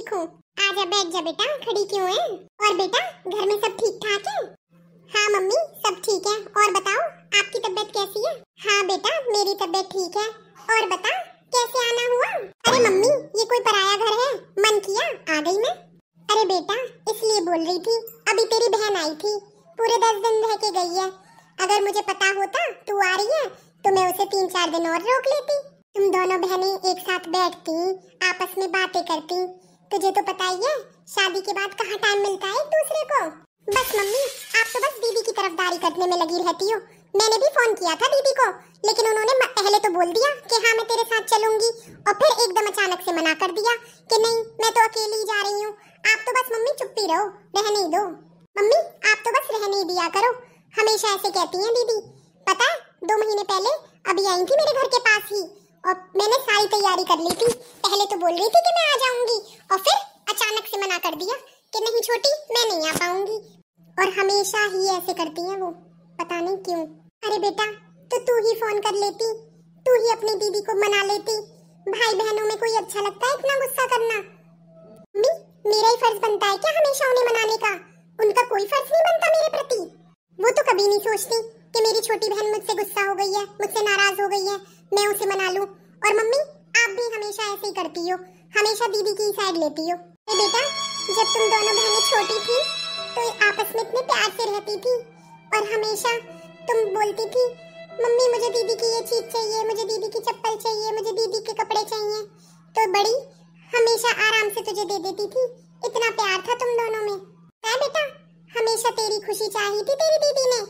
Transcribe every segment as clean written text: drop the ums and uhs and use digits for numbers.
ठीक हूँ। आजा बैठ जा बेटा, खड़ी क्यों है? और बेटा घर में सब ठीक ठाक है? हाँ मम्मी सब ठीक है। और बताओ आपकी तबीयत कैसी है? हाँ बेटा मेरी तबीयत ठीक है। और बता कैसे आना हुआ? अरे मम्मी ये कोई पराया घर है, मन किया आ गई मैं। अरे बेटा इसलिए बोल रही थी, अभी तेरी बहन आई थी, पूरे 10 दिन रह के गई है। अगर मुझे पता होता तू आ रही है तो मैं उसे 3-4 दिन और रोक लेती। तुम दोनों बहनें एक साथ बैठती, आपस में बातें करती। तुझे तो पता ही है शादी के बाद कहाँ टाइम मिलता है एक दूसरे को। बस मम्मी आप तो बस दीदी की तरफदारी करने में लगी रहती हो। मैंने भी फोन किया था दीदी को, लेकिन उन्होंने पहले तो बोल दिया कि हाँ मैं तेरे साथ चलूंगी, और फिर एकदम अचानक से मना कर दिया कि नहीं मैं तो अकेली जा रही हूँ। आप तो बस मम्मी चुप्पी रहो, रहने ही दो। मम्मी आप तो बस रहने ही दिया करो, हमेशा ऐसे कहती हैं दीदी। पता है 2 महीने पहले अभी आई थी मेरे घर के पास ही, और मैंने सारी तैयारी कर ली थी। पहले तो बोल रही थी कि मैं आ जाऊंगी, और फिर अचानक से मना कर दिया कि नहीं छोटी मैं नहीं आ पाऊंगी। और हमेशा ही ऐसे करती हैं वो, पता नहीं क्यों। अरे बेटा तो तू ही फोन कर लेती, तू ही अपनी दीदी को मना लेती। भाई बहनों में कोई अच्छा लगता है इतना गुस्सा करना? मम्मी मेरा ही फर्ज बनता है क्या हमेशा उन्हें मनाने का? उनका कोई फर्ज नहीं बनता मेरे प्रति। वो तो कभी नहीं सोचती कि मेरी छोटी बहन मुझसे गुस्सा हो गई है, मुझसे नाराज हो गई है, मैं उसे मना लूं। और मम्मी आप भी हमेशा ऐसे ही करती हो, हमेशा दीदी की साइड लेती हो। बेटा जब तुम दोनों बहनें छोटी थी तो आपस में इतने प्यार से रहती थी, और हमेशा तुम बोलती थी मम्मी मुझे दीदी की ये चीज चाहिए, मुझे दीदी की चप्पल चाहिए, मुझे दीदी के कपड़े चाहिए, तो बड़ी हमेशा आराम से तुझे दे देती थी। इतना प्यार था तुम दोनों में। है बेटा हमेशा तेरी खुशी चाही थी तेरी दीदी ने,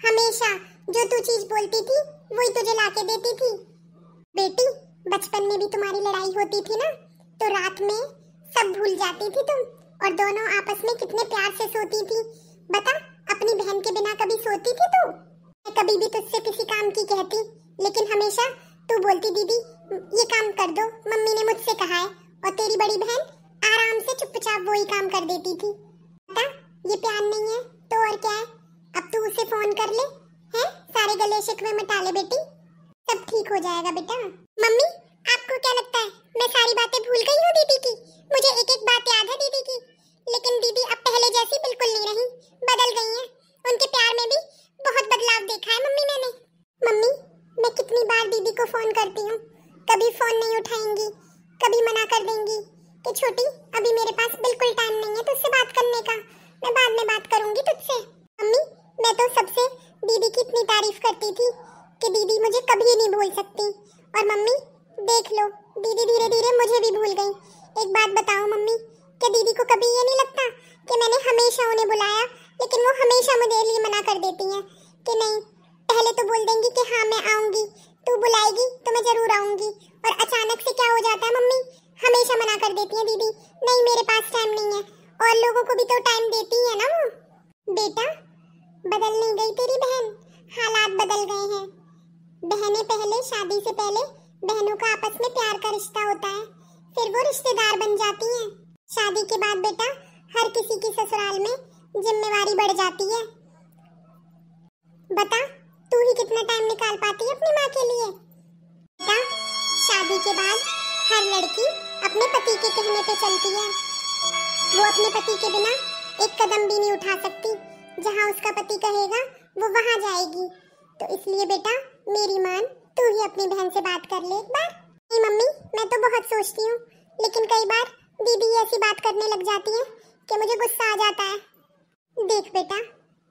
हमेशा जो तू चीज बोलती थी वही तुझे लाके देती थी। बेटी बचपन में भी तुम्हारी लड़ाई होती थी ना, तो रात में सब भूल जाती थी तुम, और दोनों आपस में कितने प्यार से सोती थी। बता अपनी बहन के बिना कभी सोती थी तू? मैं कभी भी तुझसे किसी काम की कहती, लेकिन हमेशा तू बोलती दीदी ये काम कर दो, मम्मी ने मुझसे कहा है, और तेरी बड़ी बहन आराम से चुपचाप वही काम कर देती थी। बता ये प्यार नहीं है तो और क्या है? अब तू उसे फोन कर ले, हैं सारे गले शिकवे मिटा ले बेटी, सब ठीक हो जाएगा बेटा। मम्मी आपको क्या लगता है मैं सारी बातें भूल गई हूँ दीदी की? मुझे एक एक बात याद है दीदी की, लेकिन दीदी अब पहले जैसी बिल्कुल नहीं रही, बदल गई हैं। उनके प्यार में भी बहुत बदलाव देखा है मम्मी मैंने। मम्मी मैं कितनी बार दीदी को फोन करती हूँ, कभी फोन नहीं उठाएंगी, कभी मना कर देंगी कि छोटी अभी मेरे पास बिल्कुल टाइम नहीं है तुझसे बात करने का, मैं बाद में बात करूंगी तुझसे। मम्मी मैं तो सबसे दीदी की इतनी तारीफ करती थी कि दीदी मुझे कभी नहीं भूल सकती, और मम्मी देख लो दीदी धीरे धीरे मुझे भी भूल गई। एक बात बताओ मम्मी, क्या दीदी को कभी ये नहीं लगता कि मैंने हमेशा उन्हें बुलाया, लेकिन वो हमेशा मुझे लिए मना कर देती हैं कि नहीं? पहले तो बोल देंगी कि हाँ मैं आऊंगी, तू बुलाएगी तो मैं जरूर आऊंगी, और अचानक से क्या हो जाता है मम्मी, हमेशा मना कर देती है दीदी, नहीं मेरे पास टाइम नहीं है। और लोगों को भी तो टाइम देती है ना वो। बेटा बदल नहीं गई तेरी बहन, हालात बदल गए हैं। बहनें पहले शादी से पहले बहनों का आपस में प्यार का रिश्ता होता है, फिर वो रिश्तेदार बन जाती हैं। शादी के बाद बेटा हर किसी की ससुराल में जिम्मेवारी बढ़ जाती है। बता तू ही कितना टाइम निकाल पाती है अपनी माँ के लिए? बेटा शादी के बाद हर लड़की अपने पति के कहने पे चलती है, वो अपने पति के बिना एक कदम भी नहीं उठा सकती, जहाँ उसका पति कहेगा वो वहाँ जाएगी। तो इसलिए बेटा मेरी मान तू ही अपनी बहन से बात कर ले एक बार। नहीं मम्मी मैं तो बहुत सोचती हूँ, लेकिन कई बार दीदी ऐसी बात करने लग जाती है कि मुझे गुस्सा आ जाता है। देख बेटा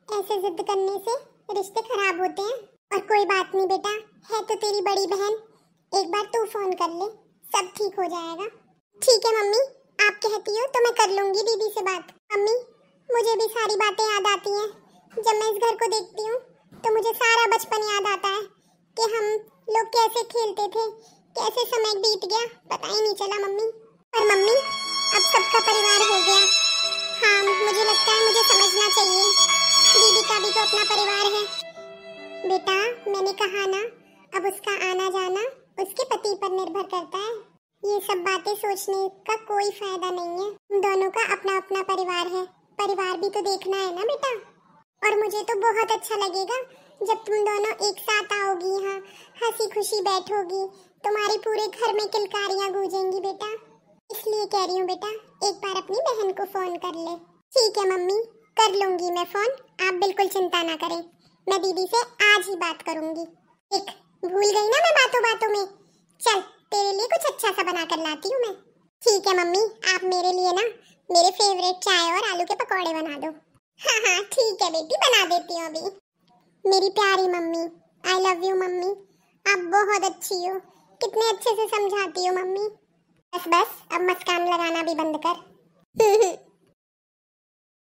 ऐसे जिद करने से रिश्ते खराब होते हैं, और कोई बात नहीं बेटा, है तो तेरी बड़ी बहन, एक बार तू फोन कर ले सब ठीक हो जाएगा। ठीक है मम्मी आप कहती हो तो मैं कर लूंगी दीदी से बात। मम्मी मुझे भी सारी बातें याद आती हैं, जब मैं इस घर को देखती हूँ तो मुझे सारा बचपन याद आता है कि हम लोग कैसे खेलते थे, कैसे समय बीत गया पता ही नहीं चला मम्मी। पर मम्मी अब सबका परिवार हो गया, हाँ मुझे लगता है मुझे समझना चाहिए दीदी का भी तो अपना परिवार है। बेटा मैंने कहा ना अब उसका आना जाना उसके पति पर निर्भर करता है, ये सब बातें सोचने का कोई फायदा नहीं है। तुम दोनों का अपना अपना परिवार है, परिवार भी तो देखना है ना बेटा। और मुझे तो बहुत अच्छा लगेगा जब तुम दोनों एक साथ आओगी, यहाँ हंसी खुशी बैठोगी, तुम्हारे पूरे घर में किलकारियाँ गूंजेंगी बेटा। इसलिए कह रही हूँ बेटा, एक बार अपनी बहन को फोन कर ले। ठीक है मम्मी, कर लूंगी मैं फोन, आप बिल्कुल चिंता ना करें। मैं दीदी से आज ही बात करूंगी। एक भूल गई ना मैं बातों बातों में। चल तेरे लिए कुछ अच्छा सा बना कर लाती हूँ मैं। ठीक है मम्मी, आप मेरे लिए ना मेरे फेवरेट चाय और आलू के पकौड़े बना दो। हाँ हाँ ठीक है बेटी, बना देती हूँ अभी। मेरी प्यारी mummy, I love you mummy, आप बहुत अच्छी हो, कितने अच्छे से समझाती हो मम्मी। बस बस अब मस्कान लगाना भी बंद कर।